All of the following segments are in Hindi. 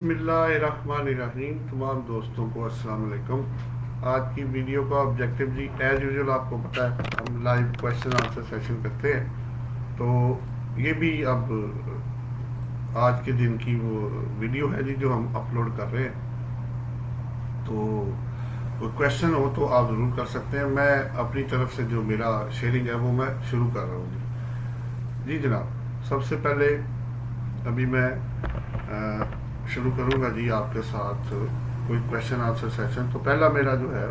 बिस्मिल्लाहिर्रहमानिर्रहीम। तमाम दोस्तों को अस्सलाम वालेकुम। आज की वीडियो का ऑब्जेक्टिव जी एज यूजुअल आपको पता है हम लाइव क्वेश्चन आंसर सेशन करते हैं। तो ये भी अब आज के दिन की वो वीडियो है जी जो हम अपलोड कर रहे हैं। तो कोई क्वेश्चन हो तो आप ज़रूर कर सकते हैं। मैं अपनी तरफ से जो मेरा शेयरिंग है वो मैं शुरू कर रहा हूँ जी। जी जनाब, सबसे पहले अभी मैं शुरू करूंगा जी आपके साथ कोई क्वेश्चन आंसर सेशन। तो पहला मेरा जो है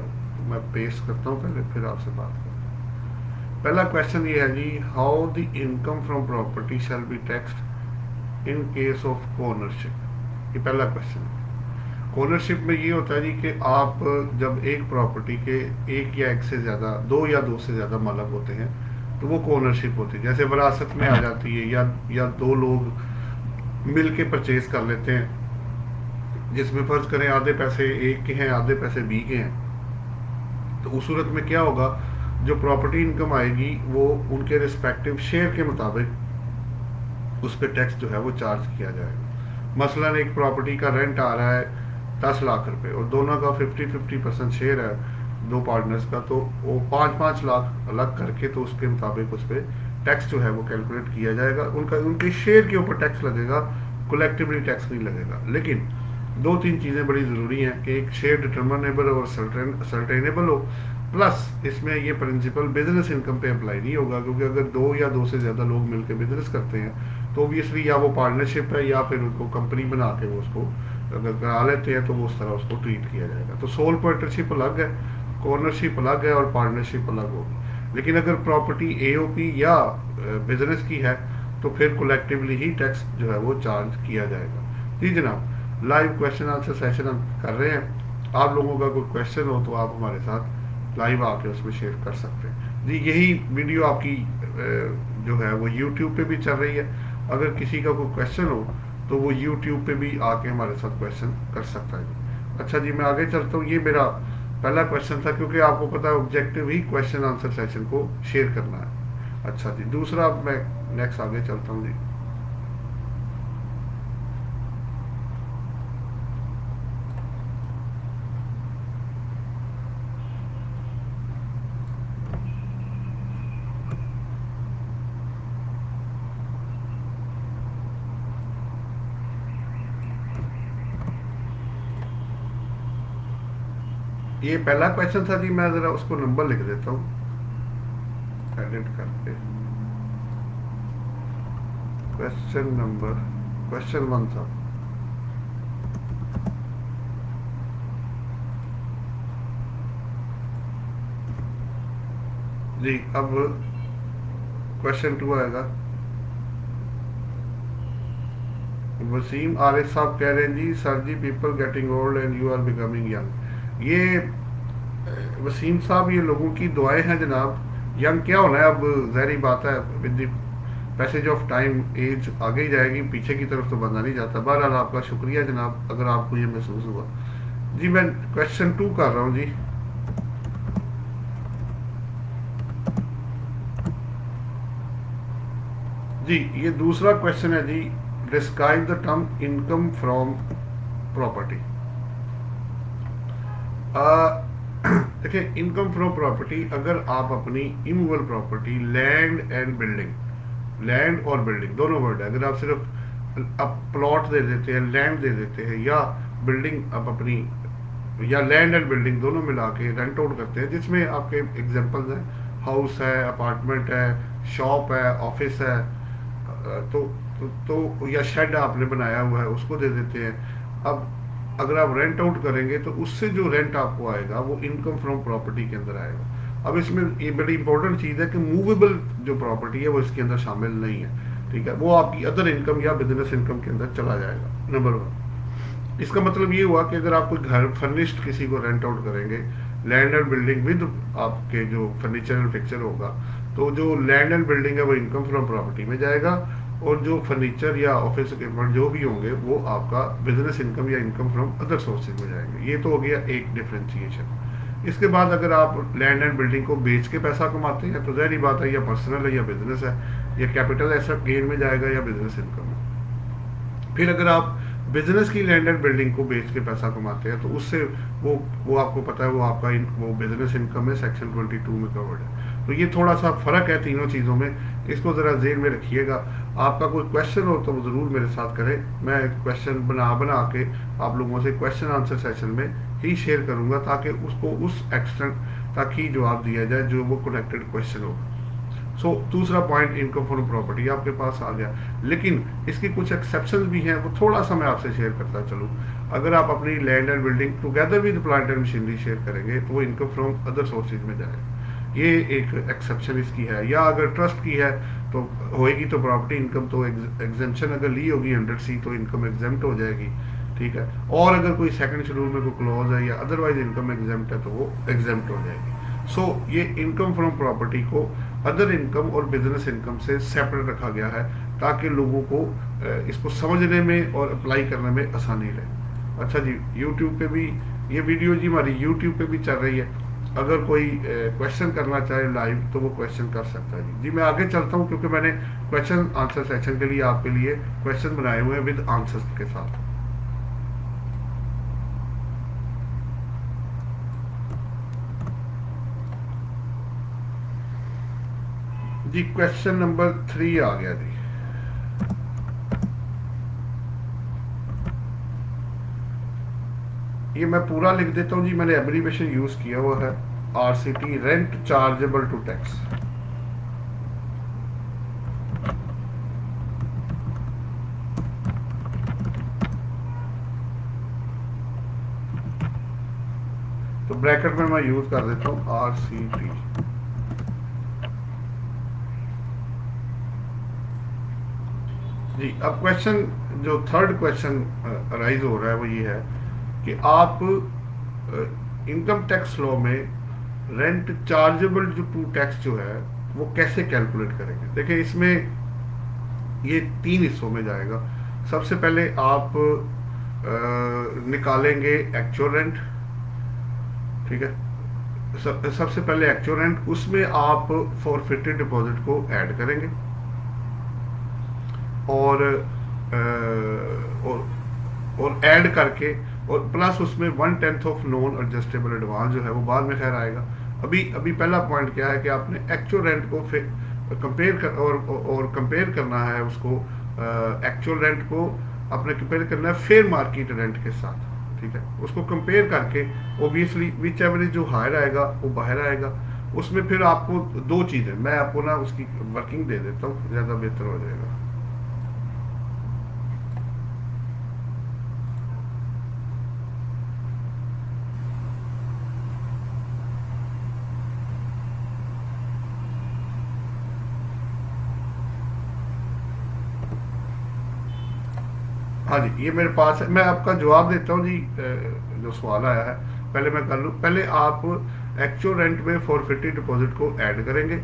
मैं पेश करता हूँ, पहले फिर आपसे बात करता हूँ। पहला क्वेश्चन ये है जी, how the income from property shall be taxed in case of ownership. ये पहला क्वेश्चन है। ओनरशिप में ये होता है जी कि आप जब एक प्रॉपर्टी के एक या एक से ज़्यादा, दो या दो से ज़्यादा मालक होते हैं तो वो ओनरशिप होती है। जैसे विरासत में आ जाती है या दो लोग मिल के परचेज कर लेते हैं, जिसमें फर्ज करें आधे पैसे एक के हैं आधे पैसे बी के हैं। तो उस सूरत में क्या होगा, जो प्रॉपर्टी इनकम आएगी वो उनके रिस्पेक्टिव शेयर के मुताबिक उस पर टैक्स जो है वो चार्ज किया जाएगा। मसलन एक प्रॉपर्टी का रेंट आ रहा है 10 लाख रुपए और दोनों का 50-50% शेयर है दो पार्टनर्स का, तो वो 5-5 लाख अलग करके तो उसके मुताबिक उस पर टैक्स जो है वो कैलकुलेट किया जाएगा। उनके शेयर के ऊपर टैक्स लगेगा, कलेक्टिवली टैक्स नहीं लगेगा। लेकिन दो तीन चीज़ें बड़ी ज़रूरी हैं कि एक शेयर डिटर्मिनेबल और सर्टेनेबल हो, प्लस इसमें ये प्रिंसिपल बिजनेस इनकम पे अप्लाई नहीं होगा, क्योंकि अगर दो या दो से ज़्यादा लोग मिलकर बिजनेस करते हैं तो ऑब्वियसली या वो पार्टनरशिप है या फिर उनको कंपनी बना के वो उसको अगर करा लेते हैं तो वो उस तरह उसको ट्रीट किया जाएगा। तो सोल पार्टनरशिप अलग है, ओनरशिप अलग है और पार्टनरशिप अलग होगी। लेकिन अगर प्रॉपर्टी एओपी या बिजनेस की है तो फिर कलेक्टिवली ही टैक्स जो है वो चार्ज किया जाएगा। जी जनाब, लाइव क्वेश्चन आंसर सेशन हम कर रहे हैं। आप लोगों का कोई क्वेश्चन हो तो आप हमारे साथ लाइव आके उसमें शेयर कर सकते हैं जी। यही वीडियो आपकी जो है वो यूट्यूब पे भी चल रही है। अगर किसी का कोई क्वेश्चन हो तो वो यूट्यूब पे भी आके हमारे साथ क्वेश्चन कर सकता है जी। अच्छा जी, मैं आगे चलता हूँ। ये मेरा पहला क्वेश्चन था, क्योंकि आपको पता है ऑब्जेक्टिव ही क्वेश्चन आंसर सेशन को शेयर करना है। अच्छा जी, दूसरा मैं नेक्स्ट आगे चलता हूँ जी। ये पहला क्वेश्चन था जी, मैं जरा उसको नंबर लिख देता हूँ एडिट करके। क्वेश्चन नंबर क्वेश्चन 1 था जी। अब क्वेश्चन 2 आएगा। वसीम आरिफ साहब कह रहे हैं जी, सर जी people getting old and you are becoming young. ये वसीम साहब ये लोगों की दुआएं हैं जनाब। यंग क्या होना है, अब जहरी बात है with the passage of time as आगे ही जाएगी, पीछे की तरफ तो बंदा नहीं जाता। बहरहाल आपका शुक्रिया जनाब अगर आपको ये महसूस हुआ जी। मैं क्वेश्चन 2 कर रहा हूँ जी। जी ये दूसरा क्वेश्चन है जी, describe the term income from property. देखिए, इनकम फ्रॉम प्रॉपर्टी, अगर आप अपनी immovable property land and building, land और बिल्डिंग दोनों वर्ड है, अगर आप सिर्फ आप प्लॉट दे देते हैं, लैंड दे देते हैं या बिल्डिंग आप अपनी, या लैंड एंड बिल्डिंग दोनों मिला के रेंट आउट करते हैं, जिसमें आपके एग्जांपल्स हैं हाउस है, अपार्टमेंट है, शॉप है, ऑफिस है, तो या शेड आपने बनाया हुआ है उसको दे देते हैं। अब अगर आप रेंट आउट करेंगे तो उससे जो रेंट आपको आएगा वो इनकम फ्रॉम प्रॉपर्टी के अंदर आएगा। अब इसमें ये बड़ी इंपॉर्टेंट चीज़ है कि मूवेबल जो प्रॉपर्टी है वो इसके अंदर शामिल नहीं है, ठीक है। वो आपकी अदर इनकम या बिजनेस इनकम के अंदर चला जाएगा, नंबर 1। इसका मतलब ये हुआ कि अगर आप कोई घर फर्निश्ड किसी को रेंट आउट करेंगे, लैंड एंड बिल्डिंग विद आपके जो फर्नीचर एंड फिक्चर होगा, तो जो लैंड एंड बिल्डिंग है वो इनकम फ्रॉम प्रॉपर्टी में जाएगा, और जो फर्नीचर या ऑफिस इक्विपमेंट जो भी होंगे वो आपका बिजनेस इनकम या इनकम फ्रॉम अदर सोर्सेज में जाएंगे। ये तो हो गया एक डिफ्रेंशिएशन। इसके बाद अगर आप लैंड एंड बिल्डिंग को बेच के पैसा कमाते हैं तो जहरी बात है या पर्सनल है या बिजनेस है, या कैपिटल एसेट गेन में जाएगा या बिजनेस इनकम है। फिर अगर आप बिजनेस की लैंड एंड बिल्डिंग को बेच के पैसा कमाते हैं, तो उससे वो आपको पता है वो आपका वो बिजनेस इनकम है, सेक्शन 22 में कवर्ड है। तो ये थोड़ा सा फर्क है तीनों चीज़ों में, इसको ज़रा जेहन में रखिएगा। आपका कोई क्वेश्चन हो तो वो ज़रूर मेरे साथ करें, मैं क्वेश्चन बना बना के आप लोगों से क्वेश्चन आंसर सेशन में ही शेयर करूँगा, ताकि उसको उस एक्सटेंट तक ही जवाब दिया जाए जो वो कनेक्टेड क्वेश्चन होगा। सो दूसरा पॉइंट, इनकम फ्रॉम प्रॉपर्टी आपके पास आ गया, लेकिन इसकी कुछ एक्सेप्शन भी हैं, वो थोड़ा सा मैं आपसे शेयर करता चलूँ। अगर आप अपनी land and building together with plant and machinery share करेंगे तो वो इनकम फ्रॉम अदर सोर्सेज में जाएगा, ये एक एक्सेप्शन इसकी है। या अगर ट्रस्ट की है तो होएगी तो प्रॉपर्टी इनकम तो एग्जेम्पशन अगर ली होगी 100C तो इनकम एग्जेम्प्ट हो जाएगी, ठीक है। और अगर कोई सेकंड शेड्यूल में कोई क्लॉज है या अदरवाइज इनकम एग्जेम्प्ट है तो वो एग्जेम्प्ट हो जाएगी। सो ये इनकम फ्रॉम प्रॉपर्टी को अदर इनकम और बिजनेस इनकम से सेपरेट रखा गया है, ताकि लोगों को इसको समझने में और अप्लाई करने में आसानी रहे। अच्छा जी, यूट्यूब पे भी ये वीडियो जी हमारी यूट्यूब पे भी चल रही है, अगर कोई क्वेश्चन करना चाहे लाइव तो वो क्वेश्चन कर सकता है जी। मैं आगे चलता हूँ क्योंकि मैंने क्वेश्चन आंसर सेक्शन के लिए आपके लिए क्वेश्चन बनाए हुए हैं विद आंसर्स के साथ। जी क्वेश्चन नंबर 3 आ गया जी। ये मैं पूरा लिख देता हूँ जी, मैंने एब्रीविएशन यूज किया हुआ है, RCT, rent chargeable to tax. तो ब्रैकेट में मैं यूज कर देता हूँ RCT। जी अब क्वेश्चन जो थर्ड क्वेश्चन अराइज हो रहा है वो ये है कि आप इनकम टैक्स लॉ में रेंट चार्जेबल जो टू टैक्स जो है वो कैसे कैलकुलेट करेंगे। देखिए इसमें ये 3 हिस्सों में जाएगा। सबसे पहले आप निकालेंगे एक्चुअल रेंट, ठीक है। सबसे पहले एक्चुअल रेंट, उसमें आप फॉरफिटेड डिपॉजिट को ऐड करेंगे और ऐड करके और प्लस उसमें 1/10 ऑफ नॉन एडजस्टेबल एडवांस जो है वो बाद में खैर आएगा। अभी पहला पॉइंट क्या है कि आपने एक्चुअल रेंट को फिर कंपेयर कर और कंपेयर करना है उसको, एक्चुअल रेंट को आपने कंपेयर करना है फेयर मार्केट रेंट के साथ, ठीक है। उसको कंपेयर करके ओबियसली विच एवरेज जो हायर आएगा वो बाहर आएगा। उसमें फिर आपको 2 चीज़ें, मैं आपको ना उसकी वर्किंग दे देता हूँ, ज़्यादा बेहतर हो जाएगा। हाँ जी, ये मेरे पास है, मैं आपका जवाब देता हूँ जी। जो सवाल आया है पहले मैं कर लूँ। पहले आप एक्चुअल रेंट में फॉरफिटेड डिपॉजिट को ऐड करेंगे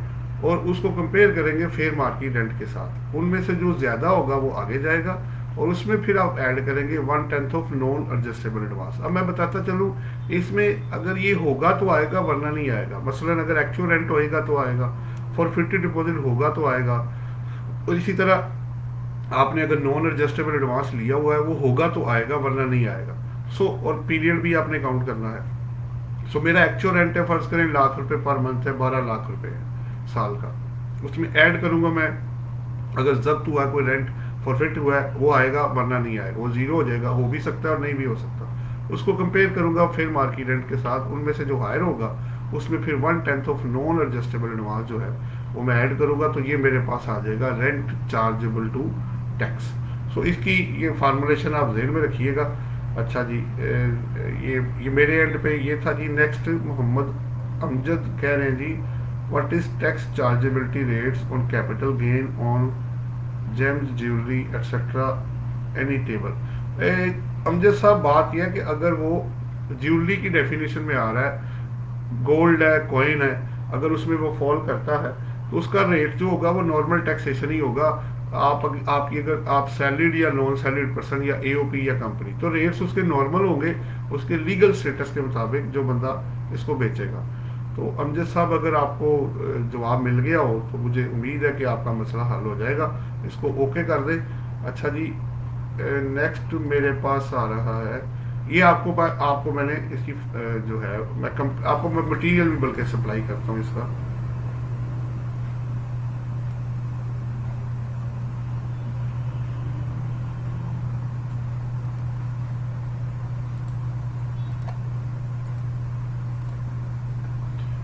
और उसको कंपेयर करेंगे फेयर मार्केट रेंट के साथ। उनमें से जो ज़्यादा होगा वो आगे जाएगा और उसमें फिर आप ऐड करेंगे 1/10 ऑफ नॉन एडजस्टेबल एडवांस। अब मैं बताता चलूँ, इसमें अगर ये होगा तो आएगा वरना नहीं आएगा। मसलन अगर एक्चुअल रेंट होएगा तो आएगा, फॉरफिटेड डिपॉजिट होगा तो आएगा, और इसी तरह आपने अगर नॉन एडजस्टेबल एडवांस लिया हुआ है वो होगा तो आएगा वरना नहीं आएगा। सो और पीरियड भी आपने काउंट करना है। सो मेरा एक्चुअल रेंट है, फर्ज करें ₹1,00,000 पर मंथ है, ₹12 लाख है साल का। उसमें ऐड करूंगा मैं, अगर जब्त हुआ कोई रेंट फॉरफिट हुआ है वो आएगा वरना नहीं आएगा, वो जीरो हो जाएगा, हो भी सकता है और नहीं भी हो सकता। उसको कंपेयर करूंगा फिर मार्केट रेंट के साथ, उनमें से जो हायर होगा उसमें फिर 1/10 ऑफ नॉन एडजस्टेबल एडवांस जो है वो मैं ऐड करूंगा, तो ये मेरे पास आ जाएगा रेंट चार्जेबल टू टैक्स। सो इसकी ये फार्मूलेशन आप जेहन में रखिएगा। अच्छा जी, ये मेरे एंड पे ये था जी। नेक्स्ट मोहम्मद अमजद कह रहे हैं जी, what is tax chargeability rates on capital gain on gems jewellery etcetera any table. Amjad साहब बात यह है कि अगर वो ज्वेलरी की डेफिनेशन में आ रहा है, गोल्ड है, कॉइन है, अगर उसमें वो फॉल करता है तो उसका रेट जो होगा वो नॉर्मल टैक्सेशन ही होगा। आपकी अगर आप सैलरीड या नॉन सैलरीड पर्सन या एओपी या कंपनी, तो रेट्स उसके नॉर्मल होंगे उसके लीगल स्टेटस के मुताबिक जो बंदा इसको बेचेगा। तो अमजद साहब अगर आपको जवाब मिल गया हो तो मुझे उम्मीद है कि आपका मसला हल हो जाएगा। इसको ओके कर दें। अच्छा जी, नेक्स्ट मेरे पास आ रहा है, ये आपको मैंने इसकी जो है आपको मैं मटेरियल भी बल्कि सप्लाई करता हूँ इसका।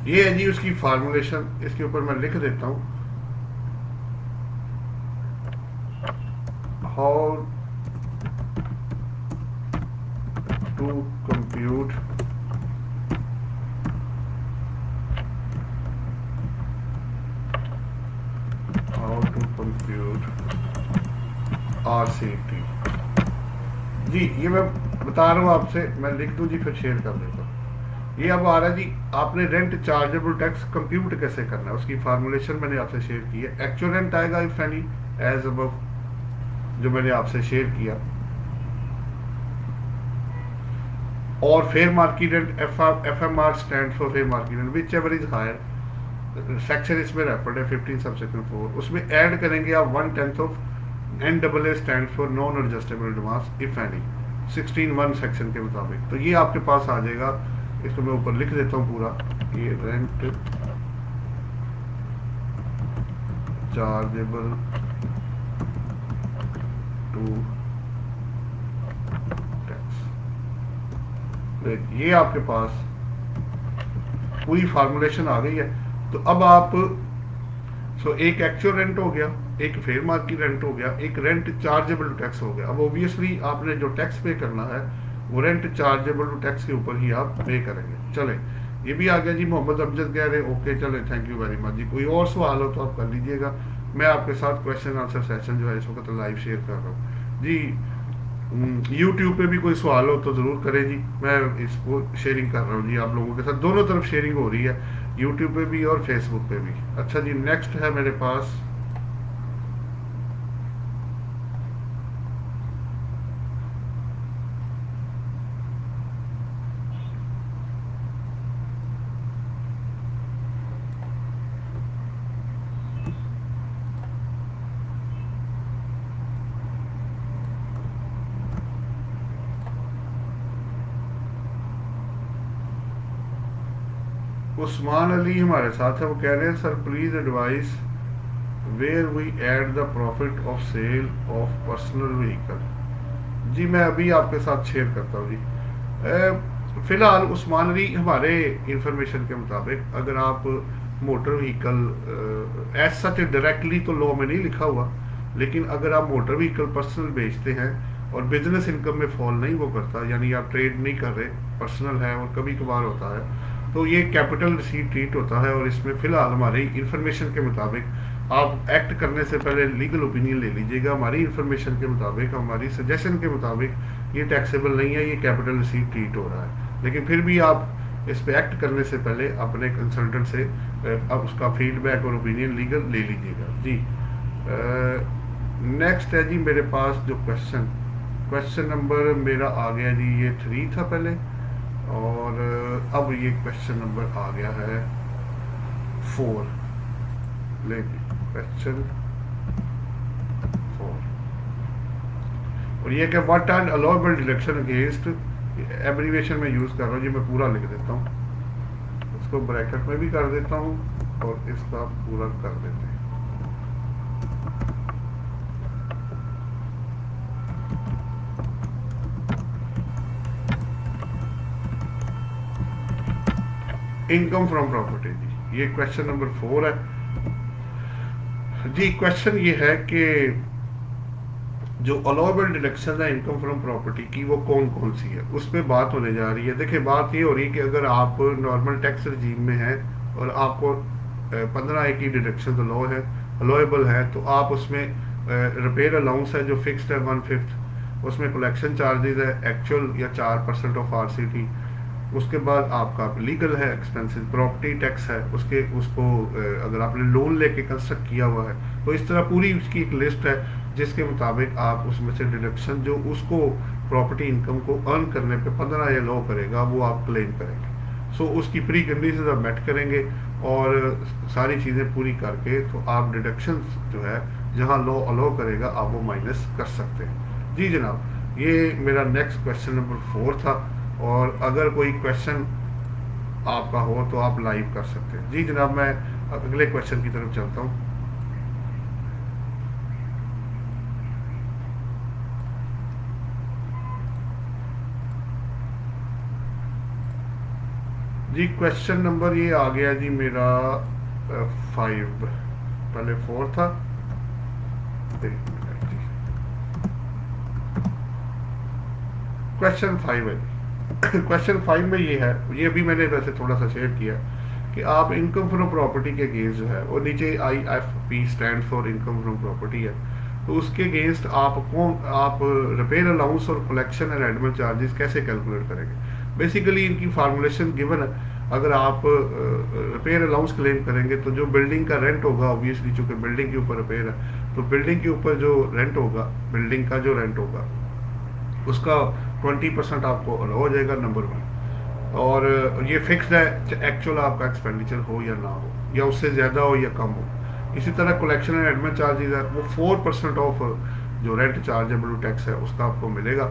ये है जी उसकी फार्मूलेशन, इसके ऊपर मैं लिख देता हूँ, हाउ टू कंप्यूट RCT। जी ये मैं बता रहा हूँ आपसे, मैं लिख दूँ जी फिर शेयर कर देता हूँ। ये अब आ रहा है जी, आपने रेंट चार्जेबल टैक्स कंप्यूट कैसे करना है, उसकी फार्मूलेशन मैंने आपसे शेयर की है। एक्चुअल रेंट आएगा इफ एनी एज अबव, जो मैंने आपसे शेयर किया, और fair market rent FMR stand for fair market rent whichever is higher, section इसमें रेफर्ड है 15 सबसेक्शन 4, उसमें ऐड करेंगे आप 1/10 of NAA stand for non adjustable advance if any 16(1) section के मुताबिक। तो ये आपके पास आ जाएगा, इसको मैं ऊपर लिख देता हूँ पूरा, ये रेंट चार्जेबल टू टैक्स, ये आपके पास पूरी फार्मूलेशन आ गई है। तो अब आप एक एक्चुअल रेंट हो गया, एक फेयर मार्केट रेंट हो गया, एक रेंट चार्जेबल टैक्स हो गया। अब ऑब्वियसली आपने जो टैक्स पे करना है वो रेंट चार्जेबल टैक्स के ऊपर ही आप पे करेंगे। चले ये भी आ गया जी। मोहम्मद अमजद कह रहे ओके, चले थैंक यू वेरी मच जी। कोई और सवाल हो तो आप कर लीजिएगा, मैं आपके साथ क्वेश्चन आंसर सेशन जो है इस वक्त लाइव शेयर कर रहा हूँ जी। यूट्यूब पे भी कोई सवाल हो तो ज़रूर करें जी, मैं इसको शेयरिंग कर रहा हूँ जी आप लोगों के साथ, दोनों तरफ शेयरिंग हो रही है, यूट्यूब पे भी और फेसबुक पे भी। अच्छा जी, नेक्स्ट है मेरे पास उस्मान अली हमारे साथ है, वो कह रहे हैं sir please advise where we add the profit of sale of personal vehicle. जी मैं अभी आपके साथ शेयर करता हूँ जी। फिलहाल उस्मान अली हमारे इंफॉर्मेशन के मुताबिक अगर आप motor vehicle as such directly तो लॉ में नहीं लिखा हुआ, लेकिन अगर आप मोटर व्हीकल पर्सनल बेचते हैं और बिजनेस इनकम में फॉल नहीं वो करता, यानी आप ट्रेड नहीं कर रहे, पर्सनल है और कभी कभार होता है, तो ये कैपिटल रिसीट ट्रीट होता है। और इसमें फिलहाल हमारी इंफॉर्मेशन के मुताबिक आप एक्ट करने से पहले लीगल ओपिनियन ले लीजिएगा। हमारी इंफॉर्मेशन के मुताबिक, हमारी सजेशन के मुताबिक ये टैक्सेबल नहीं है, ये कैपिटल रिसीट ट्रीट हो रहा है, लेकिन फिर भी आप इस पे एक्ट करने से पहले अपने कंसल्टेंट से अब उसका फीडबैक और ओपिनियन लीगल ले लीजिएगा जी। नेक्स्ट है जी मेरे पास जो क्वेश्चन नंबर मेरा आ गया जी, ये 3 था पहले, और अब ये क्वेश्चन नंबर आ गया है 4। क्वेश्चन 4, और ये क्या what are allowable deduction against, abbreviation में यूज कर रहा हूँ जी, मैं पूरा लिख देता हूँ, इसको ब्रैकेट में भी कर देता हूँ और इसका पूरा कर देते हैं। इनकम फ्रॉम प्रॉपर्टी जी, ये क्वेश्चन नंबर 4 है जी। क्वेश्चन ये है कि जो अलाउएबल डिडक्शन है इनकम फ्रॉम प्रॉपर्टी की वो कौन कौन सी है, उस पर बात होने जा रही है। देखिए बात ये हो रही है कि अगर आप नॉर्मल टैक्स रजीम में हैं और आपको 15A की डिडक्शन अलाउएबल है, तो आप उसमें रिपेयर अलाउंस है जो फिक्स्ड है 1/5, उसमें कलेक्शन चार्जेस है एक्चुअल या 4% ऑफ RCT, उसके बाद आपका लीगल है एक्सपेंसेस, प्रॉपर्टी टैक्स है उसको अगर आपने लोन लेके कंस्ट्रक्ट किया हुआ है, तो इस तरह पूरी उसकी एक लिस्ट है जिसके मुताबिक आप उसमें से डिडक्शन जो उसको प्रॉपर्टी इनकम को अर्न करने पे 15A लॉ करेगा वो आप क्लेम करेंगे। सो उसकी प्री कंडीशन आप मेट करेंगे और सारी चीज़ें पूरी करके तो आप डिडक्शन जो है जहाँ लॉ अलाउ करेगा आप वो माइनस कर सकते हैं। जी जनाब, ये मेरा नेक्स्ट क्वेश्चन नंबर 4 था, और अगर कोई क्वेश्चन आपका हो तो आप लाइव कर सकते हैं। जी जनाब, मैं अगले क्वेश्चन की तरफ चलता हूँ। जी क्वेश्चन नंबर ये आ गया जी मेरा 5, पहले 4 था। क्वेश्चन 5 है जी। क्वेश्चन 5 में ये है, ये भी मैंने वैसे थोड़ा सा शेयर किया, कि आप इनकम फ्रॉम प्रॉपर्टी के अगेंस्ट जो है, और नीचे IFP stand for income from property है, तो उसके अगेंस्ट आप रिपेयर अलाउंस और कलेक्शन एंड एडमिन चार्जेस कैसे कैलकुलेट करेंगे। बेसिकली इनकी फार्मूलेशन गिवन है। अगर आप रिपेयर अलाउंस क्लेम करेंगे तो जो बिल्डिंग का रेंट होगा, ऑब्वियसली चूंकि बिल्डिंग के ऊपर रिपेयर है, तो बिल्डिंग के ऊपर जो रेंट होगा, बिल्डिंग का जो रेंट होगा उसका 20% आपको अलाउ हो जाएगा, नंबर 1। और ये फिक्स्ड है, एक्चुअल आपका एक्सपेंडिचर हो या ना हो, या उससे ज़्यादा हो या कम हो। इसी तरह कलेक्शन एंड एडमिन चार्जेस है, वो 4% ऑफ जो रेंट चार्ज है, ब्लू टैक्स है, उसका आपको मिलेगा,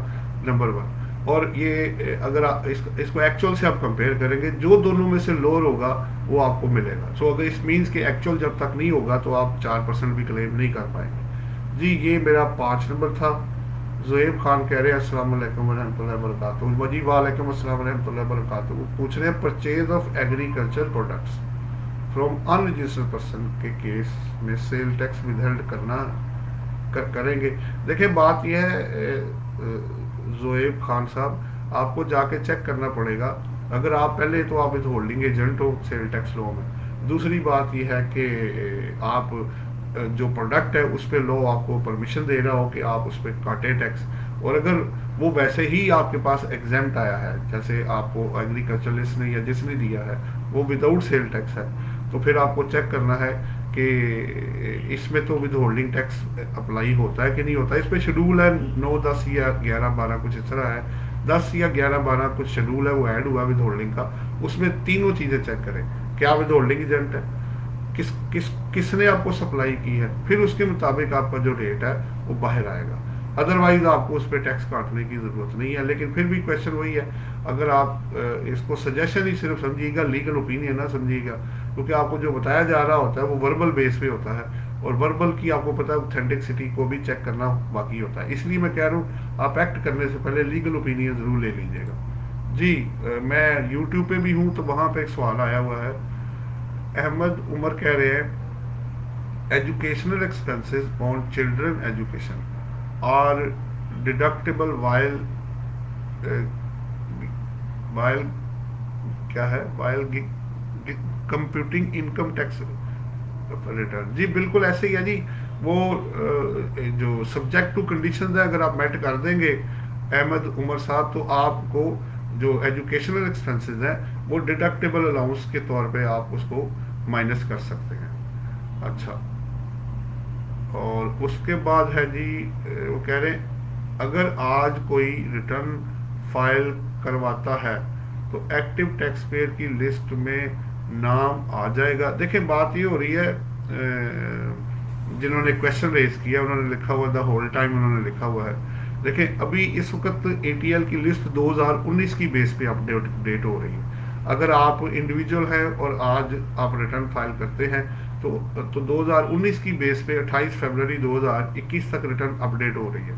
नंबर 1। और ये अगर आप इसको एक्चुअल से आप कंपेयर करेंगे, जो दोनों में से लोअर होगा वो आपको मिलेगा। सो अगर इस मीन्स के एक्चुअल जब तक नहीं होगा तो आप 4% भी क्लेम नहीं कर पाएंगे। जी ये मेरा 5 नंबर था। ज़ुएब खान कह रहे हैं अस्सलाम वालेकुम रहमतुल्लाहि व बरकातुहू। मजी वालेकुम अस्सलाम रहमतुल्लाहि व बरकातुहू। पूछ रहे हैं purchase of agriculture products from unregistered person के केस में सेल टैक्स विदहेल्ड करेंगे। देखिए बात यह है ज़ुएब खान साहब, आपको जाके चेक करना पड़ेगा। अगर आप पहले तो आप विद होल्डिंग एजेंट हो सेल टैक्स लॉ में। दूसरी बात यह है कि आप जो प्रोडक्ट है उस पर लॉ आपको परमिशन दे रहा हो कि आप उस पर काटें टैक्स, और अगर वो वैसे ही आपके पास एग्जेम्प्ट आया है, जैसे आपको एग्रीकल्चरलिस्ट ने या जिसने दिया है वो विदाउट सेल टैक्स है, तो फिर आपको चेक करना है कि इसमें तो विद होल्डिंग टैक्स अप्लाई होता है कि नहीं होता। इस पर शेड्यूल है 9, 10 या 11, 12 कुछ इस तरह है, 10 या 11, 12 कुछ शेड्यूल है, वो ऐड हुआ विद होल्डिंग का। उसमें तीनों चीज़ें चेक करें, क्या विद होल्डिंग एजेंट है, किसने आपको सप्लाई की है, फिर उसके मुताबिक आपका जो रेट है वो बाहर आएगा। अदरवाइज आपको उस पर टैक्स काटने की ज़रूरत नहीं है। लेकिन फिर भी क्वेश्चन वही है, अगर आप इसको सजेशन ही सिर्फ समझिएगा, लीगल ओपिनियन ना समझिएगा, क्योंकि आपको जो बताया जा रहा होता है वो वर्बल बेस पे होता है, और वर्बल की आपको पता है ऑथेंटिसिटी को भी चेक करना बाकी होता है। इसलिए मैं कह रहा हूँ आप एक्ट करने से पहले लीगल ओपिनियन ज़रूर ले लीजिएगा। जी मैं यूट्यूब पे भी हूँ, तो वहाँ पे एक सवाल आया हुआ है। अहमद उमर कह रहे हैं educational expenses on children education are deductible while while क्या है while computing income tax return. जी बिल्कुल ऐसे ही है जी, वो जो सब्जेक्ट टू कंडीशन है, अगर आप मेट कर देंगे अहमद उमर साहब, तो आपको जो एजुकेशनल एक्सपेंसेस हैं वो डिडक्टेबल अलाउंस के तौर पे आप उसको माइनस कर सकते हैं। अच्छा, और उसके बाद है जी वो कह रहे हैं अगर आज कोई रिटर्न फाइल करवाता है तो एक्टिव टैक्स पेयर की लिस्ट में नाम आ जाएगा। देखिए बात ये हो रही है, जिन्होंने क्वेश्चन रेज किया उन्होंने लिखा हुआ द होल टाइम उन्होंने लिखा हुआ है। देखिए अभी इस वक्त ATL की लिस्ट 2019 की बेस पे अपडेट हो रही है। अगर आप इंडिविजुअल हैं और आज आप रिटर्न फाइल करते हैं तो 2019 की बेस पे 28 फरवरी 2021 तक रिटर्न अपडेट हो रही है।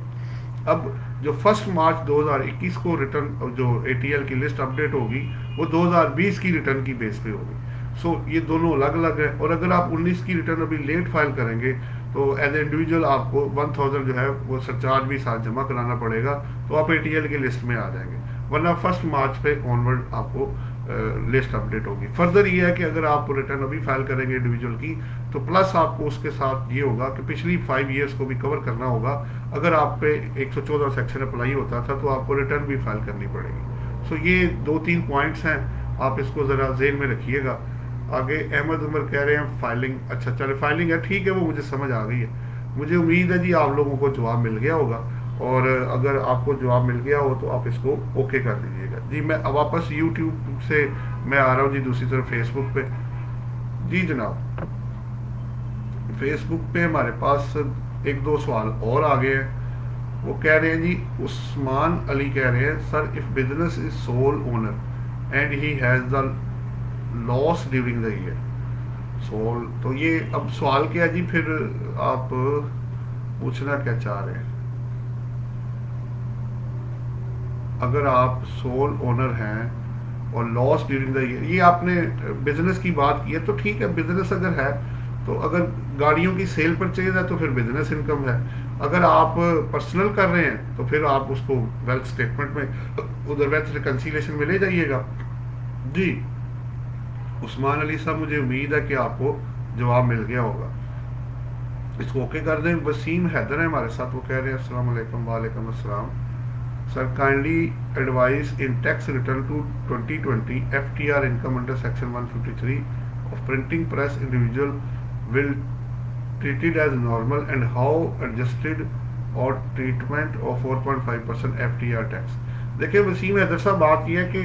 अब जो 1 मार्च 2021 को रिटर्न जो ATL की लिस्ट अपडेट होगी वो 2020 की रिटर्न की बेस पे होगी। सो ये दोनों अलग अलग है। और अगर आप 19 की रिटर्न अभी लेट फाइल करेंगे तो एज ए इंडिविजुअल आपको 1000 जो है वो सरचार्ज भी साथ जमा कराना पड़ेगा, तो आप ATL की लिस्ट में आ जाएंगे। वरना 1 मार्च पे ऑनवर्ड आपको लिस्ट अपडेट होगी। फर्दर ये है कि अगर आप रिटर्न अभी फाइल करेंगे इंडिविजुअल की, तो प्लस आपको उसके साथ ये होगा कि पिछली 5 ईयर्स को भी कवर करना होगा। अगर आप पे 114 सेक्शन अप्लाई होता था तो आपको रिटर्न भी फाइल करनी पड़ेगी। सो ये 2-3 पॉइंट्स हैं, आप इसको ज़रा जेहन में रखिएगा। आगे अहमद उमर कह रहे हैं फाइलिंग, अच्छा चले फाइलिंग है, ठीक है, वो मुझे समझ आ गई है। मुझे उम्मीद है जी आप लोगों को जवाब मिल गया होगा, और अगर आपको जवाब मिल गया हो तो आप इसको ओके कर दीजिएगा। जी मैं वापस यूट्यूब से मैं आ रहा हूँ जी दूसरी तरफ फेसबुक पे। जी जनाब, फेसबुक पे हमारे पास 1-2 सवाल और आ गए हैं। वो कह रहे हैं जी, उस्मान अली कह रहे हैं, sir if business is sole owner and he has the loss during the year sole, तो ये अब सवाल क्या है जी, फिर आप पूछना क्या चाह रहे हैं? अगर आप सोल ओनर हैं और लॉस ड्यूरिंग द ईयर, ये आपने बिजनेस की बात की है तो ठीक है, बिजनेस अगर है तो अगर गाड़ियों की सेल परचेज है तो फिर बिजनेस इनकम है। अगर आप पर्सनल कर रहे हैं तो फिर आप उसको वेल्थ स्टेटमेंट में उधर वेल्थ रिकंसिलेशन में ले जाइएगा जी। उस्मान अली साहब, मुझे उम्मीद है कि आपको जवाब मिल गया होगा, इसको ओके कर दें। वसीम हैदर है हमारे साथ, वो कह रहे हैं अस्सलाम वालेकुम। वालेकुम अस्सलाम sir, kindly advise in tax return to 2020 FTR income under section 153 of printing press individual will treated as normal and how adjusted or treatment of 4.5% FTR tax। देखिए वसीम हैदर साहब, बात यह है कि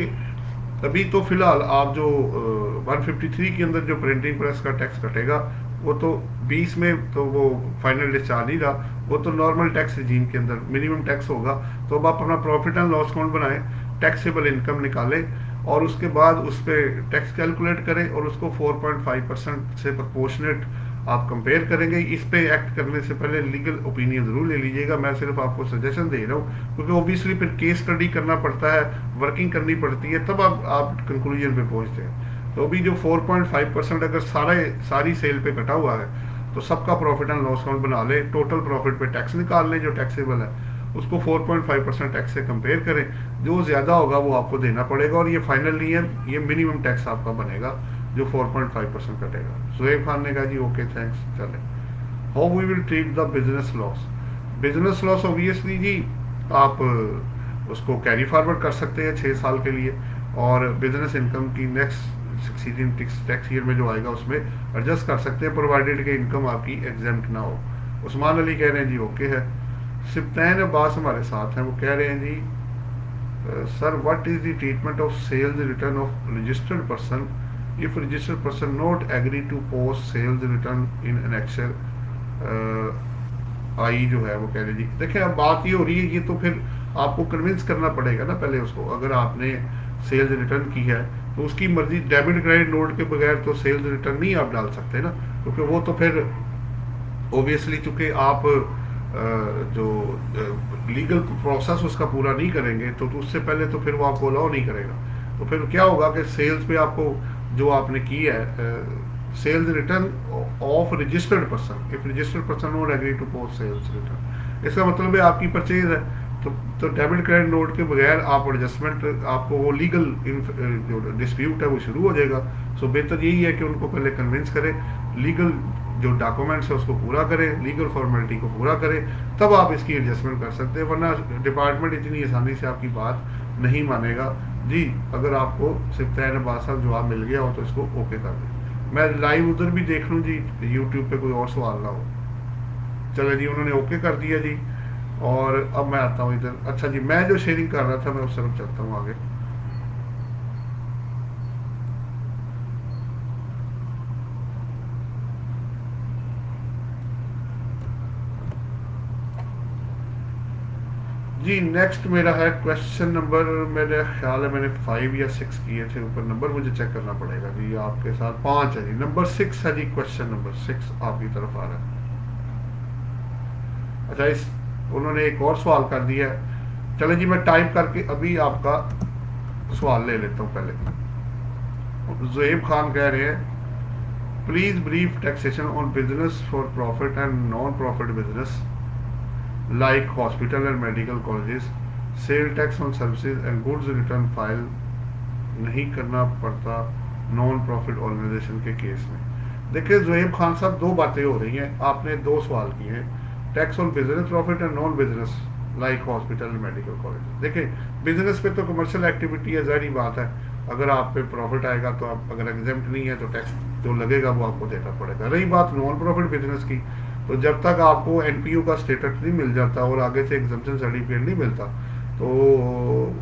अभी तो फिलहाल आप जो 153 के अंदर जो प्रिंटिंग प्रेस का टैक्स कटेगा वो तो 20 में तो वो फाइनल लिस्ट आ नहीं रहा, वो तो नॉर्मल टैक्स रिजीम के अंदर मिनिमम टैक्स होगा। तो अब आप अपना प्रॉफिट एंड लॉस अकाउंट बनाएं, टैक्सेबल इनकम निकालें और उसके बाद उस पर टैक्स कैलकुलेट करें और उसको 4.5% से प्रपोर्शनेट आप कंपेयर करेंगे। इस पे एक्ट करने से पहले लीगल ओपिनियन ज़रूर ले लीजिएगा, मैं सिर्फ आपको सजेशन दे रहा हूँ, क्योंकि ओबियसली फिर केस स्टडी करना पड़ता है, वर्किंग करनी पड़ती है, तब आप कंक्लूजन पे पहुँचते हैं। तो अभी जो 4.5% अगर सारी सेल पे कटा हुआ है तो सबका प्रॉफिट एंड लॉस अकाउंट बना लें, टोटल प्रॉफिट पे टैक्स निकाल लें जो टैक्सेबल है, उसको 4.5% टैक्स से कंपेयर करें, जो ज़्यादा होगा वो आपको देना पड़ेगा और ये फाइनल नहीं है, ये मिनिमम टैक्स आपका बनेगा जो 4.5% कटेगा। सुहेब खान ने कहा जी ओके थैंक्स। चले, how we will treat the business loss. Business loss obviously जी आप उसको कैरी फॉरवर्ड कर सकते हैं 6 साल के लिए, और बिजनेस इनकम की नेक्स्ट सक्सीडिंग टैक्स ईयर में जो आएगा उसमें एडजस्ट कर सकते हैं, प्रोवाइडेड कि इनकम आपकी एग्जेम्प्ट ना हो। उस्मान अली कह रहे हैं जी ओके है। सिप्तैन अब्बास हमारे साथ हैं, वो कह रहे हैं जी sir what is the treatment of sales return of registered person if registered person not agree to post sales return in annexure I जो है, वो कह रहे जी देखिए अब बात ये हो रही है, ये तो फिर आपको कन्विंस करना पड़ेगा ना पहले उसको, अगर आपने सेल्स रिटर्न की है तो उसकी मर्जी, डेबिट क्रेडिट नोट के बगैर तो सेल्स रिटर्न नहीं आप डाल सकते ना, क्योंकि वो तो फिर ओबियसली चूंकि आप जो लीगल प्रोसेस उसका पूरा नहीं करेंगे तो उससे पहले तो फिर वो आपको अलाउ नहीं करेगा। तो फिर क्या होगा कि सेल्स पे आपको जो आपने की है sales return of registered person, if registered person not agree to post sales return, इसका मतलब है आपकी परचेज है तो डेबिट क्रेडिट नोट के बगैर आप एडजस्टमेंट, आपको वो लीगल जो डिस्प्यूट है वो शुरू हो जाएगा। सो बेहतर यही है कि उनको पहले कन्विंस करें, लीगल जो डॉक्यूमेंट्स है उसको पूरा करें, लीगल फॉर्मेलिटी को पूरा करें, तब आप इसकी एडजस्टमेंट कर सकते हैं, वरना डिपार्टमेंट इतनी आसानी से आपकी बात नहीं मानेगा जी। अगर आपको सिप्तैन अब्बास साहब जवाब मिल गया हो तो इसको ओके कर दें। मैं लाइव उधर भी देख लूँ जी, यूट्यूब पे कोई और सवाल ना हो। चलो जी, उन्होंने ओके कर दिया जी, और अब मैं आता हूँ इधर। अच्छा जी, मैं जो शेयरिंग कर रहा था मैं उस तरफ चलता हूँ आगे। जी नेक्स्ट मेरा है क्वेश्चन नंबर, मेरे ख्याल है मैंने 5 या 6 किए थे ऊपर, नंबर मुझे चेक करना पड़ेगा जी। आपके साथ 5 है जी, नंबर 6 है जी, क्वेश्चन नंबर 6 आपकी तरफ आ रहा है। अच्छा, इस उन्होंने एक और सवाल कर दिया है, चले जी मैं टाइप करके अभी आपका सवाल ले लेता हूँ। पहले ज़ुहैब खान कह रहे हैं please brief taxation on business for profit and non profit business like hospital and medical colleges, sale tax on services and goods return file नहीं करना पड़ता नॉन प्रॉफिट ऑर्गेनाइजेशन के केस में। देखिए ज़ुहैब खान साहब, 2 बातें हो रही हैं, आपने 2 सवाल किए हैं, tax on business profit and non business like hospital and medical college. देखिए बिजनेस पे तो कमर्शियल एक्टिविटी है, ज़ाहिर बात है, अगर आप पे प्रॉफिट आएगा तो आप अगर एग्जेम्प्ट नहीं है तो टैक्स जो लगेगा वो आपको देना पड़ेगा। रही बात नॉन प्रॉफिट बिजनेस की, तो जब तक आपको एनपीओ का स्टेटस नहीं मिल जाता और आगे से एग्जम्पशन सर्टिफिकेट नहीं मिलता, तो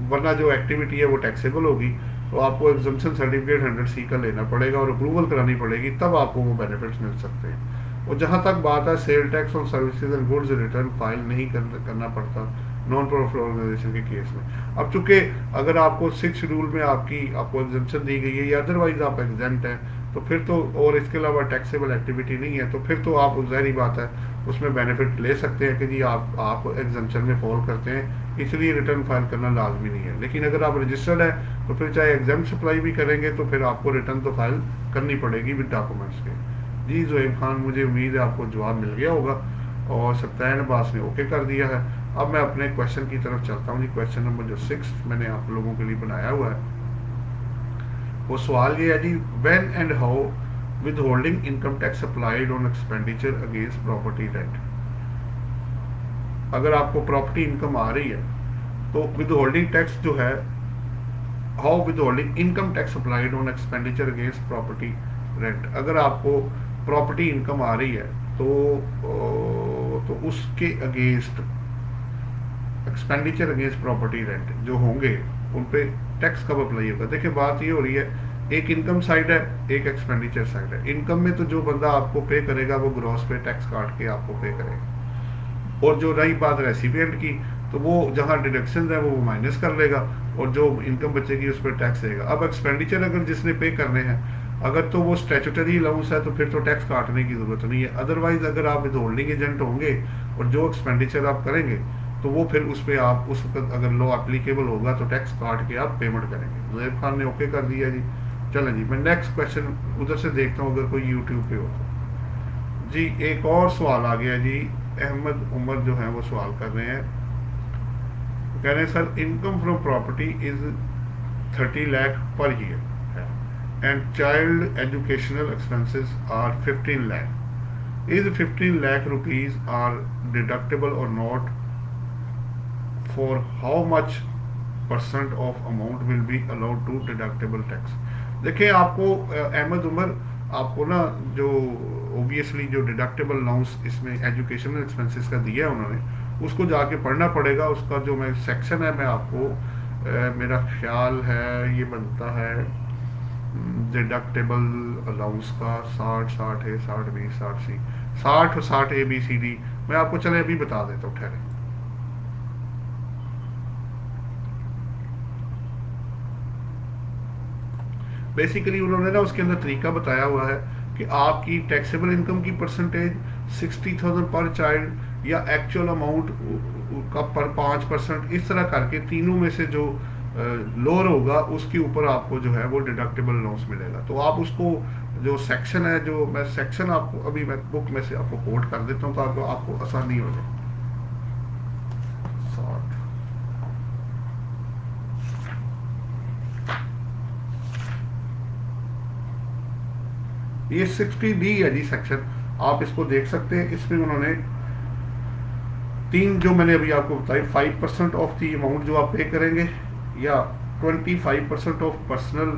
वरना जो एक्टिविटी है वो टैक्सेबल होगी, तो आपको एग्जम्पशन सर्टिफिकेट 100C का लेना पड़ेगा और अप्रूवल करानी पड़ेगी, तब आपको वो बेनिफिट्स मिल सकते हैं। और जहाँ तक बात है सेल टैक्स और services and goods return file नहीं करना पड़ता नॉन प्रॉफिट ऑर्गेनाइजेशन के केस में। अब चूंकि अगर आपको 6 शेड्यूल में आपको एग्जम्पशन दी गई है या अदरवाइज आप एग्जेम्प्ट हैं तो फिर तो, और इसके अलावा टैक्सेबल एक्टिविटी नहीं है, तो फिर तो आप ज़ाहिर बात है उसमें बेनिफिट ले सकते हैं कि जी आप एग्जम्पशन में फॉल करते हैं, इसलिए रिटर्न फाइल करना लाजमी नहीं है। लेकिन अगर आप रजिस्टर्ड है तो फिर चाहे एग्जाम सप्लाई भी करेंगे तो फिर आपको रिटर्न तो फाइल करनी पड़ेगी विद डॉक्यूमेंट्स के। जी ज़ोएब खान, मुझे उम्मीद है आपको जवाब मिल गया होगा और सत्तायन अब्बास ने ओके कर दिया है। अब मैं अपने क्वेश्चन की तरफ चलता हूँ जी। क्वेश्चन नंबर जो 6 मैंने आप लोगों के लिए बनाया हुआ है वो सवाल ये है जी, when and how withholding income tax applied on expenditure against property rent. अगर आपको प्रॉपर्टी इनकम आ रही है तो विद होल्डिंग टैक्स जो है, how withholding income tax applied on expenditure against property rent. अगर आपको प्रॉपर्टी इनकम आ रही है तो उसके against expenditure against property rent जो होंगे उन पे टैक्स कब अप्लाई होगा। देखिए बात ये हो रही है, एक इनकम साइड है, एक एक्सपेंडिचर साइड है। इनकम में तो जो बंदा आपको पे करेगा वो ग्रॉस पे टैक्स काट के आपको पे करेगा, और जो रही बात रेसिपिएंट की तो वो जहाँ डिडक्शन है वो माइनस कर लेगा और जो इनकम बचेगी उस पर टैक्स देगा। अब एक्सपेंडिचर अगर जिसने पे करने हैं अगर तो वो स्टैट्यूटरी अलाउंस है तो फिर तो टैक्स काटने की जरूरत नहीं है। अदरवाइज अगर आप विद होल्डिंग एजेंट होंगे और जो एक्सपेंडिचर आप करेंगे तो वो फिर उस पर आप उस वक्त अगर लॉ एप्लीकेबल होगा तो टैक्स काट के आप पेमेंट करेंगे। ज़ोएब खान ने ओके कर दिया जी। चलें जी, मैं नेक्स्ट क्वेश्चन उधर से देखता हूँ अगर कोई यूट्यूब पे हो तो। जी एक और सवाल आ गया जी, अहमद उमर जो है वो सवाल कर रहे हैं, कह रहे हैं sir income from property is 30 lakh per year and child educational expenses are 15 lakh. Is 15 lakh rupees are deductible or not? For how much percent of amount will be allowed to deductible tax? देखिए आपको अहमद उमर आपको ना जो ओबियसली जो डिडक्टेबल अलाउंस इसमें एजुकेशनल एक्सपेंसेस का दिया है उन्होंने उसको जाके पढ़ना पड़ेगा। उसका जो मैं सेक्शन है मैं आपको मेरा ख्याल है ये बनता है डिडक्टेबल अलाउंस का 60 है, 60 B 60 C 60 A B C D. मैं आपको चले अभी बता देता हूँ, ठहरे। बेसिकली उन्होंने ना उसके अंदर तरीका बताया हुआ है कि आपकी टैक्सेबल इनकम की परसेंटेज 60,000 पर चाइल्ड या एक्चुअल अमाउंट का पर 5%, इस तरह करके तीनों में से जो लोअर होगा उसके ऊपर आपको जो है वो डिडक्टेबल अलाउंस मिलेगा। तो आप उसको जो सेक्शन है, जो मैं सेक्शन आपको अभी मैं बुक में से आपको कोट कर देता हूँ तो आपको आसानी हो जाए। ये 60D है जी सेक्शन, आप इसको देख सकते हैं। इसमें उन्होंने तीन जो मैंने अभी आपको बताई, 5% ऑफ दी अमाउंट जो आप पे करेंगे या 25% ऑफ पर्सनल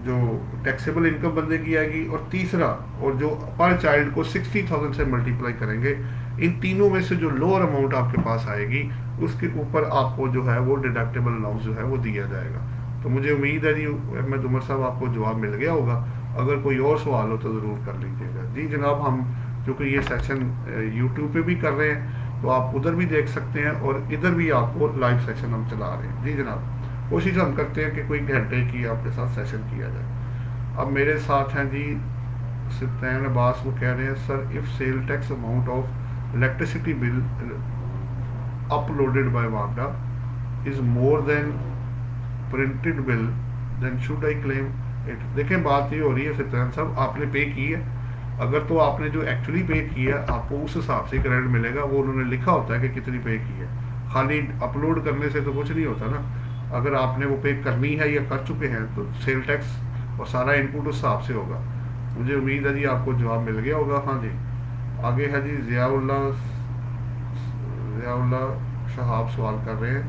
जो टैक्सेबल इनकम बंदे की आएगी, और तीसरा और जो पर चाइल्ड को 60,000 से मल्टीप्लाई करेंगे। इन तीनों में से जो लोअर अमाउंट आपके पास आएगी उसके ऊपर आपको जो है वो डिडक्टेबल अलाउंस जो है वो दिया जाएगा। तो मुझे उम्मीद है जी अहमद उमर साहब आपको जवाब मिल गया होगा। अगर कोई और सवाल हो तो ज़रूर कर लीजिएगा। जी जनाब, हम चूँकि ये सेशन यूट्यूब पे भी कर रहे हैं तो आप उधर भी देख सकते हैं और इधर भी आपको लाइव सेशन हम चला रहे हैं। जी जनाब, कोशिश हम करते हैं कि कोई घंटे की आपके साथ सेशन किया जाए। अब मेरे साथ हैं जी सत्तायन अब्बास, वो कह रहे हैं sir if sale tax amount of electricity bill uploaded by वापडा is more than printed bill then should I claim it. देखें बात ये हो रही है सत्यान साहब, आपने पे की है, अगर तो आपने जो एक्चुअली पे किया है आपको उस हिसाब से क्रेडिट मिलेगा। वो उन्होंने लिखा होता है कि कितनी पे की है, खाली अपलोड करने से तो कुछ नहीं होता ना। अगर आपने वो पे करनी है या कर चुके हैं तो सेल टैक्स और सारा इनपुट उस हिसाब से होगा। मुझे उम्मीद है जी आपको जवाब मिल गया होगा। हाँ जी, आगे है जी ज़ियाउल्ला शहाब सवाल कर रहे हैं,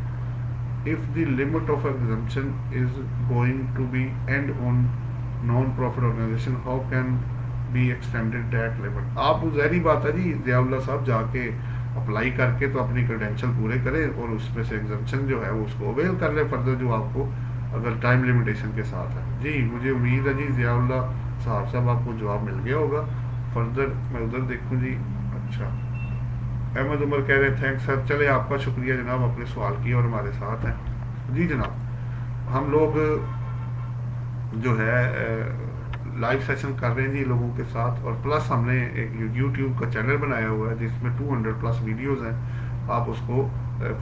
if the limit of exemption is going to be end on non-profit organization, how can be extended that limit? आप ज़ाहिर बात है जी ज़ियाउल्ला साहब जाके अप्लाई करके तो अपनी क्रेडेंशियल पूरे करें और उसमें से एग्जम्पशन जो है वो उसको अवेल कर ले फर्दर, जो आपको अगर टाइम लिमिटेशन के साथ है। जी मुझे उम्मीद है जी ज़ियाउल्ला साहब आपको जवाब मिल गया होगा। फर्दर मैं उधर देखूं जी। अच्छा, अहमद उमर कह रहे हैं थैंक्स सर। चले, आपका शुक्रिया जनाब, अपने सवाल किए और हमारे साथ हैं। जी जनाब, हम लोग जो है लाइव सेशन कर रहे हैं जी लोगों के साथ, और प्लस हमने एक यूट्यूब का चैनल बनाया हुआ है जिसमें 200 प्लस वीडियोस हैं। आप उसको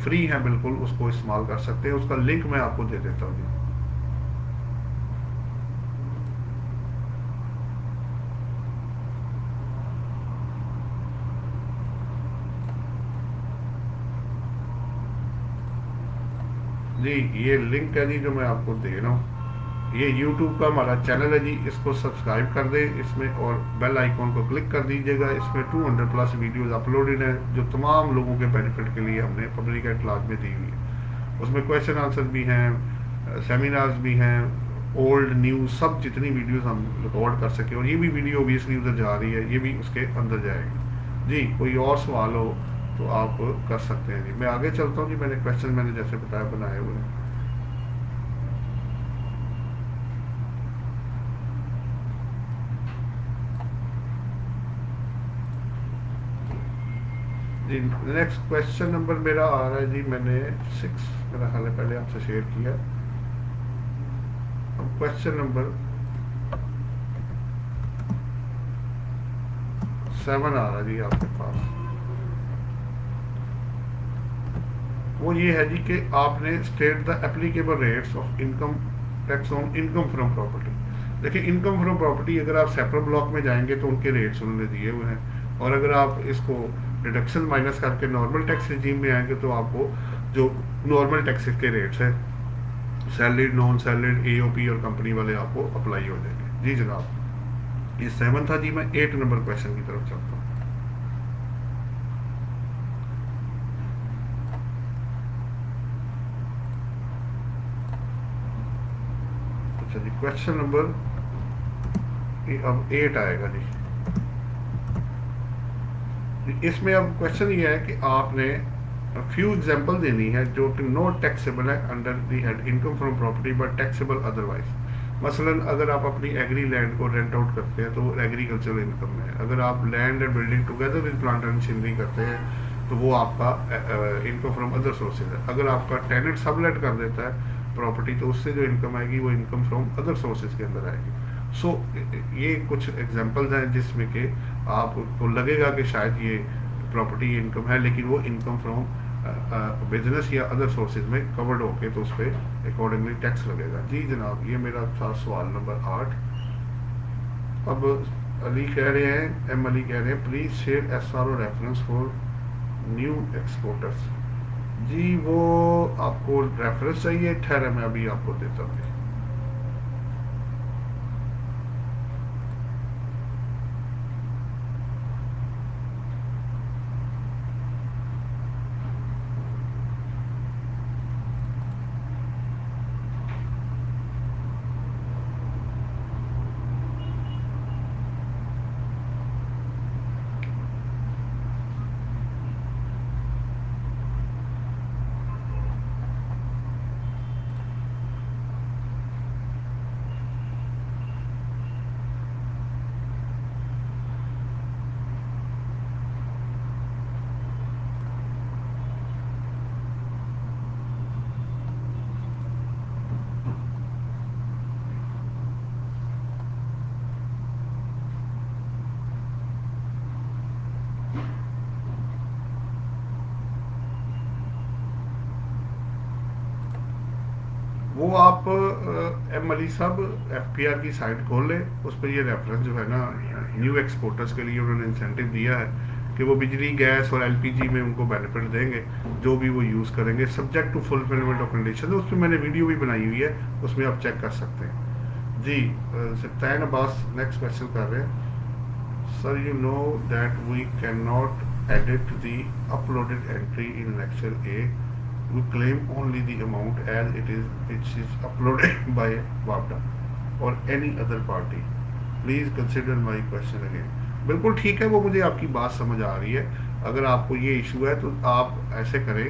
फ्री हैं बिल्कुल, उसको इस्तेमाल कर सकते हैं। उसका लिंक मैं आपको दे देता हूँ जी। जी ये लिंक है जी जो मैं आपको दे रहा हूँ। ये YouTube का हमारा चैनल है जी, इसको सब्सक्राइब कर दें इसमें, और बेल आइकॉन को क्लिक कर दीजिएगा। इसमें 200 प्लस वीडियोस अपलोडेड हैं जो तमाम लोगों के बेनिफिट के लिए हमने पब्लिक एट लार्ज में दी हुई है। उसमें क्वेश्चन आंसर भी हैं, सेमिनार्स भी हैं, ओल्ड न्यूज़, सब जितनी वीडियोस हम रिकॉर्ड कर सके। और ये भी वीडियो ओबियसली उधर जा रही है, ये भी उसके अंदर जाएगी जी। कोई और सवाल हो तो आप कर सकते हैं जी। मैं आगे चलता हूँ जी। मैंने क्वेश्चन मैंने जैसे बताया बनाए हुए हैं। जी नेक्स्ट क्वेश्चन नंबर मेरा आ रहा है जी, मैंने 6 मेरा ख्याल है पहले आपसे शेयर किया। अब क्वेश्चन नंबर 7 आ रहा है जी आपके पास। वो ये है जी कि आपने state the applicable rates of income tax on income from property. देखिए, इनकम फ्रॉम प्रॉपर्टी अगर आप सेपरेट ब्लॉक में जाएंगे तो उनके रेट्स उन्होंने दिए हुए हैं, और अगर आप इसको डिडक्शन माइनस करके नॉर्मल टैक्स रिजीम में आएंगे तो आपको जो नॉर्मल टैक्सेस के रेट्स हैं, सैलरीड, नॉन सैलरीड, एओपी और कंपनी वाले आपको अप्लाई हो जाएंगे। जी जनाब, ये 7 था जी। मैं 8 नंबर क्वेश्चन की तरफ चलता हूँ। अच्छा जी, क्वेश्चन नंबर अब 8 आएगा जी। इसमें अब क्वेश्चन ये है कि आपने फ्यू एग्जांपल देनी है जो कि नॉट टैक्सेबल है under the head income from property but taxable otherwise. मसलन अगर आप अपनी एग्री लैंड को रेंट आउट करते हैं तो वो एग्रीकल्चरल इनकम है। अगर आप land and building together with plant and machinery करते हैं तो वो आपका इनकम फ्रॉम अदर सोर्सेज है। अगर आपका टेनेंट सबलेट कर देता है प्रॉपर्टी तो उससे जो इनकम आएगी वो इनकम फ्रॉम अदर सोर्सेज के अंदर आएगी। सो ये कुछ एग्जांपल्स हैं जिसमें कि आपको लगेगा कि शायद ये प्रॉपर्टी इनकम है, लेकिन वो इनकम फ्रॉम बिजनेस या अदर सोर्सेज में कवर्ड होके तो उस पर अकॉर्डिंगली टैक्स लगेगा। जी जनाब, ये मेरा था सवाल नंबर 8। अब अली कह रहे हैं, एम अली कह रहे हैं please share SRO reference for new exporters. जी वो आपको रेफरेंस चाहिए, ठहरे मैं अभी आपको देता हूँ। वो आप एम अली साहब FPR की साइट खोल लें, उस पर ये रेफरेंस जो है ना न्यू एक्सपोर्टर्स के लिए उन्होंने इंसेंटिव दिया है कि वो बिजली, गैस और LPG में उनको बेनिफिट देंगे जो भी वो यूज़ करेंगे, subject to fulfilment of condition. उस पर मैंने वीडियो भी बनाई हुई है, उसमें आप चेक कर सकते हैं। जी सत्तान अब्बास नेक्स्ट क्वेश्चन कर रहे हैं। Sir you know that we can not edit the uploaded entry in Excel A, we claim only the amount as it is which is uploaded by WAPDA or any other party. Please consider my question again. बिल्कुल ठीक है, वो मुझे आपकी बात समझ आ रही है। अगर आपको ये इशू है तो आप ऐसे करें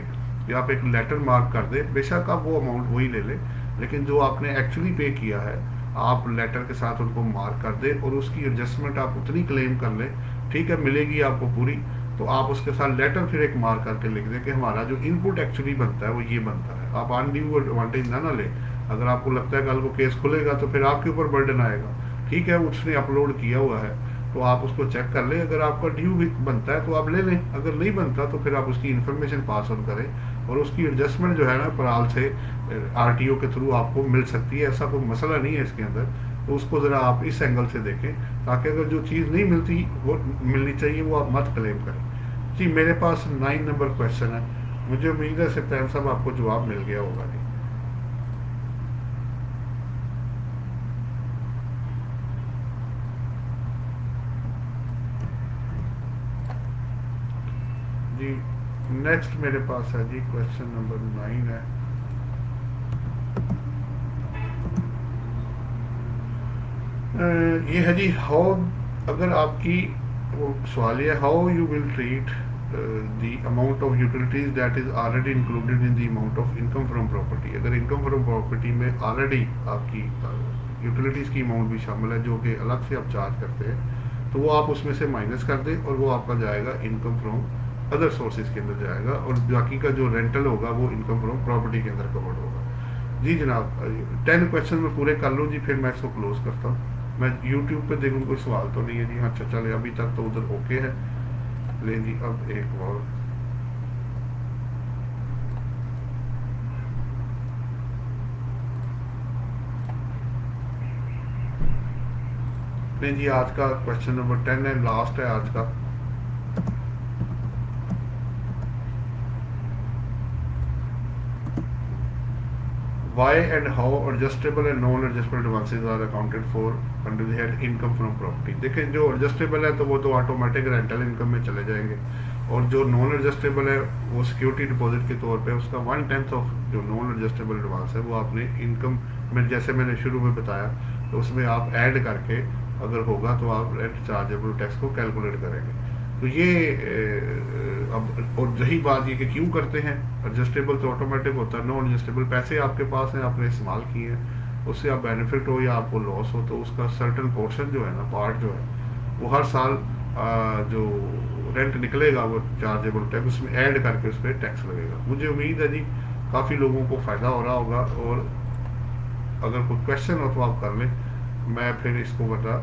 कि आप एक लेटर मार्क कर दें, बेशक आप वो अमाउंट वही ले लें, लेकिन जो आपने एक्चुअली पे किया है आप लेटर के साथ उनको मार्क कर दें और उसकी एडजस्टमेंट आप उतनी क्लेम कर लें, ठीक है, मिलेगी आपको पूरी, तो आप उसके साथ लेटर फिर एक मार्क करके लिख दें कि हमारा जो इनपुट एक्चुअली बनता है वो ये बनता है। आप अनड्यू एडवांटेज ना लें। अगर आपको लगता है कल को केस खुलेगा तो फिर आपके ऊपर बर्डन आएगा, ठीक है, उसने अपलोड किया हुआ है तो आप उसको चेक कर लें। अगर आपका ड्यू बनता है तो आप ले लें, अगर नहीं बनता तो फिर आप उसकी इन्फॉर्मेशन पास ऑन करें और उसकी एडजस्टमेंट जो है ना पराल से आरटीओ के थ्रू आपको मिल सकती है। ऐसा कोई मसला नहीं है इसके अंदर, तो उसको ज़रा आप इस एंगल से देखें ताकि अगर जो चीज़ नहीं मिलती वो मिलनी चाहिए वो आप मत क्लेम करें। जी मेरे पास 9 नंबर क्वेश्चन है, मुझे उम्मीद है सप्तान साहब आपको जवाब मिल गया होगा। जी नेक्स्ट मेरे पास है जी क्वेश्चन नंबर 9 है। ये है जी हाउ, अगर आपकी वो सवाल है how you will treat the amount of utilities that is already included in the amount of income from property. अगर इनकम फ्रॉम प्रॉपर्टी में ऑलरेडी आपकी यूटिलिटीज़ की अमाउंट भी शामिल है जो कि अलग से आप चार्ज करते हैं, तो वो आप उसमें से माइनस कर दें और वो आपका जाएगा इनकम फ्रॉम अदर सोर्सेज के अंदर जाएगा और बाकी का जो रेंटल होगा वो इनकम फ्रॉम प्रॉपर्टी के अंदर कवर्ड होगा। जी जनाब 10 क्वेश्चन मैं पूरे कर लूँ जी, फिर मैं इसको क्लोज करता हूँ। मैं यूट्यूब पे देखूँ कोई सवाल तो नहीं है जी। हाँ अच्छा चले, अभी तक तो उधर ओके है। ले जी अब एक और नहीं जी, आज का क्वेश्चन नंबर 10 है, लास्ट है आज का। Why and how adjustable and non-adjustable advances are accounted for under the head income from property। देखें जो adjustable है तो वो तो ऑटोमेटिक रेंटल इनकम में चले जाएंगे और जो नॉन एडजस्टेबल है वो सिक्योरिटी डिपॉजिट के तौर पे उसका 1/10 ऑफ जो नॉन एडजस्टेबल एडवांस है वो आपने इनकम में, जैसे मैंने शुरू में बताया, तो उसमें आप ऐड करके अगर होगा तो आप रेंट चार्जेबल टैक्स को कैलकुलेट करेंगे। तो ये अब और रही बात ये कि क्यों करते हैं, एडजस्टेबल तो ऑटोमेटिक होता है, नॉन एडजस्टेबल पैसे आपके पास हैं, आपने इस्तेमाल किए हैं, उससे आप बेनिफिट हो या आपको लॉस हो तो उसका सर्टन पोर्शन जो है ना, पार्ट जो है वो हर साल जो रेंट निकलेगा वो चार्जेबल टैक्स उसमें ऐड करके उस पर टैक्स लगेगा। मुझे उम्मीद है जी काफ़ी लोगों को फ़ायदा हो रहा होगा और अगर कोई क्वेश्चन हो तो आप कर लें, मैं फिर इसको बता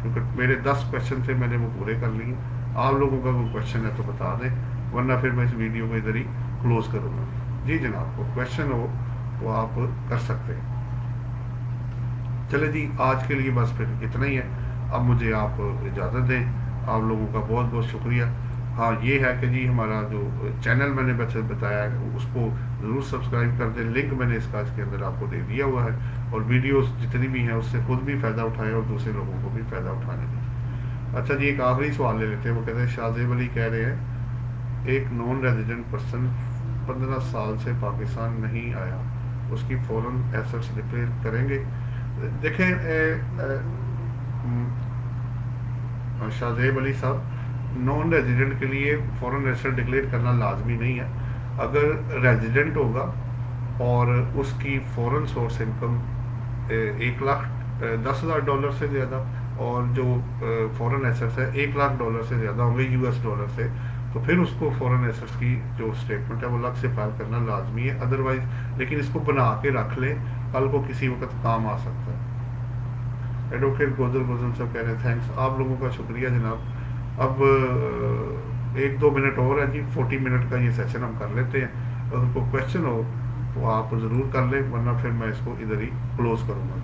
क्योंकि मेरे 10 क्वेश्चन थे मैंने वो पूरे कर लिए। आप लोगों का कोई क्वेश्चन है तो बता दें, वरना फिर मैं इस वीडियो को इधर ही क्लोज करूँगा। जी जनाब को क्वेश्चन हो तो आप कर सकते हैं। चले जी आज के लिए बस फिर इतना ही है। अब मुझे आप इजाज़त दें, आप लोगों का बहुत बहुत शुक्रिया। हाँ ये है कि जी हमारा जो चैनल मैंने बताया है उसको ज़रूर सब्सक्राइब कर दें, लिंक मैंने इसका इसके अंदर आपको दे दिया हुआ है, और वीडियोस जितनी भी हैं उससे खुद भी फ़ायदा उठाएं और दूसरे लोगों को भी फ़ायदा उठाने दें। अच्छा जी एक आखिरी सवाल ले लेते हैं। वो कहते हैं शाहजेब अली कह रहे हैं एक नॉन रेजिडेंट पर्सन 15 साल से पाकिस्तान नहीं आया, उसकी फ़ौरन एसेट्स डिक्लेयर करेंगे। देखें शाहजेब अली साहब, नॉन रेजिडेंट के लिए फॉरेन एसेट डिक्लेयर करना लाजमी नहीं है। अगर रेजिडेंट होगा और उसकी फॉरेन सोर्स इनकम $1,10,000 से ज़्यादा और जो फॉरेन एसेट्स है $1,00,000 से ज़्यादा होंगे US$, से, तो फिर उसको फॉरेन एसेट्स की जो स्टेटमेंट है वो अलग से फाइल करना लाजमी है। अदरवाइज लेकिन इसको बना के रख लें, कल को किसी वक्त काम आ सकता है। एडवोकेट गोजल सब कह रहे हैं थैंक्स। आप लोगों का शुक्रिया जनाब। अब 1-2 मिनट और है जी, 40 मिनट का ये सेशन हम कर लेते हैं। अगर कोई क्वेश्चन हो तो आप ज़रूर कर लें, वरना फिर मैं इसको इधर ही क्लोज करूँगा।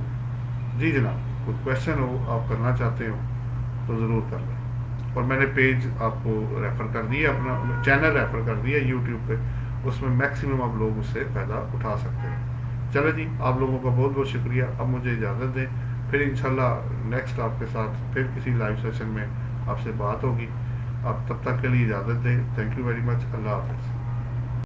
जी जनाब कोई क्वेश्चन हो आप करना चाहते हो तो ज़रूर कर लें। और मैंने पेज आपको रेफ़र कर दिया, अपना चैनल रेफ़र कर दिया यूट्यूब पे, उसमें मैक्सिमम आप लोग उससे फ़ायदा उठा सकते हैं। चलो जी आप लोगों का बहुत बहुत शुक्रिया। अब मुझे इजाज़त दें, फिर इंशाल्लाह नेक्स्ट आपके साथ फिर किसी लाइव सेशन में आपसे बात होगी। आप तब तक के लिए इजाज़त दें। Thank you very much. अल्लाह हाफ़िज़।